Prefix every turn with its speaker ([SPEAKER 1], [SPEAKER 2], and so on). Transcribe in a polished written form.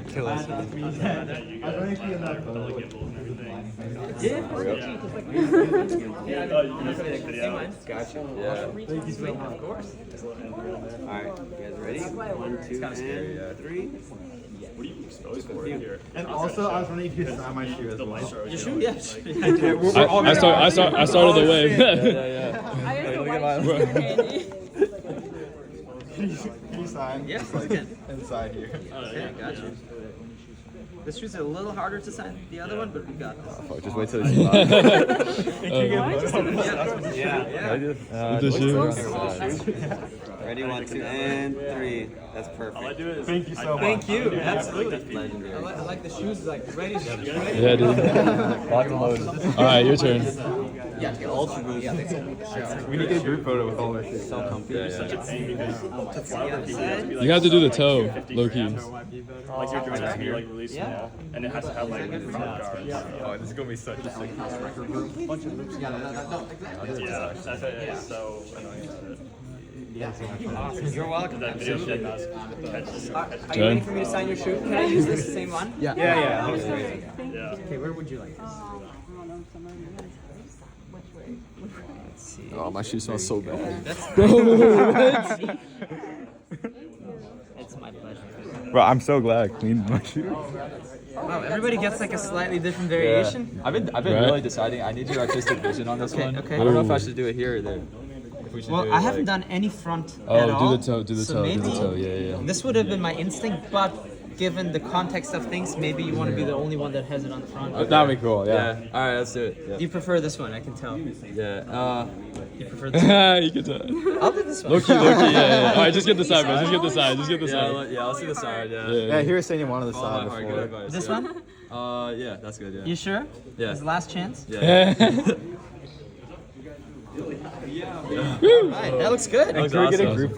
[SPEAKER 1] kill us.
[SPEAKER 2] Gotcha. Yeah. Thank you so much. Of course. Alright, you guys ready? 1, 2, and 3.
[SPEAKER 3] What are you exposed for here?
[SPEAKER 4] And also, I was wondering if you could sign my shoe as well.
[SPEAKER 2] Your shoe? Yes.
[SPEAKER 5] I started the wave.
[SPEAKER 6] I have the white shirt handy.
[SPEAKER 4] Can you sign?
[SPEAKER 2] Yes, I can.
[SPEAKER 4] Inside here.
[SPEAKER 2] Okay, gotcha. This shoe's a little harder to sign than the other one, but we got this.
[SPEAKER 1] Fuck, just wait till he's live.
[SPEAKER 2] Ready? 1, 2, and 3. That's perfect.
[SPEAKER 4] Thank you so much.
[SPEAKER 2] Thank you. Absolutely.
[SPEAKER 4] Legendary.
[SPEAKER 2] I like the shoes, like ready.
[SPEAKER 5] Yeah, dude.
[SPEAKER 1] Lock and load.
[SPEAKER 5] All right, your turn.
[SPEAKER 2] Yeah, ultra boost.
[SPEAKER 4] We need to get a group photo with all our shoes.
[SPEAKER 2] So comfy.
[SPEAKER 3] Such a pain because
[SPEAKER 5] You have to do the toe, low key.
[SPEAKER 3] like your joint has to be like released small, and it has to have like front guards.
[SPEAKER 4] Oh, this is gonna be such a sick
[SPEAKER 3] Yeah, that's it's so annoying about it.
[SPEAKER 2] You're welcome.
[SPEAKER 3] That video shit does
[SPEAKER 2] Are you waiting for me to sign your shoe? Can I use this same one?
[SPEAKER 4] Yeah.
[SPEAKER 3] Yeah.
[SPEAKER 2] Okay, where would you like this?
[SPEAKER 1] Oh, my shoe smells so bad.
[SPEAKER 2] It's my pleasure.
[SPEAKER 4] Bro, I'm so glad I cleaned my shoe.
[SPEAKER 2] Wow, everybody gets like a slightly different variation.
[SPEAKER 1] I've been
[SPEAKER 5] Right.
[SPEAKER 1] really deciding. I need your artistic vision on this one.
[SPEAKER 2] okay.
[SPEAKER 1] I don't know if I should do it here or there. If we should
[SPEAKER 2] Well,
[SPEAKER 1] do it,
[SPEAKER 2] I haven't
[SPEAKER 1] like-
[SPEAKER 2] done any front
[SPEAKER 5] Oh,
[SPEAKER 2] at all.
[SPEAKER 5] do the toe, do the
[SPEAKER 2] so
[SPEAKER 5] toe, do
[SPEAKER 2] maybe
[SPEAKER 5] the toe. Yeah.
[SPEAKER 2] This would have been my instinct, but given the context of things, maybe you want to be the only one that has it on the front.
[SPEAKER 1] That'd be cool. Yeah. All right, let's do it.
[SPEAKER 2] Do you prefer this one? I can tell.
[SPEAKER 1] Yeah.
[SPEAKER 2] You prefer this one?
[SPEAKER 5] You can tell.
[SPEAKER 2] I'll do this one.
[SPEAKER 5] Low key, yeah. All right, just get the side, bro. Just get the side. Just get the side.
[SPEAKER 1] Yeah. I'll see the side. Yeah.
[SPEAKER 4] Yeah, he was saying you wanted the
[SPEAKER 1] Oh, my
[SPEAKER 4] side
[SPEAKER 1] heart, good
[SPEAKER 4] before.
[SPEAKER 1] advice.
[SPEAKER 2] This one?
[SPEAKER 1] Yeah, that's good. Yeah.
[SPEAKER 2] You sure?
[SPEAKER 1] Yeah.
[SPEAKER 2] It's the last chance?
[SPEAKER 1] Yeah.
[SPEAKER 2] Alright, that looks good.
[SPEAKER 4] Can we get a
[SPEAKER 5] awesome.
[SPEAKER 4] group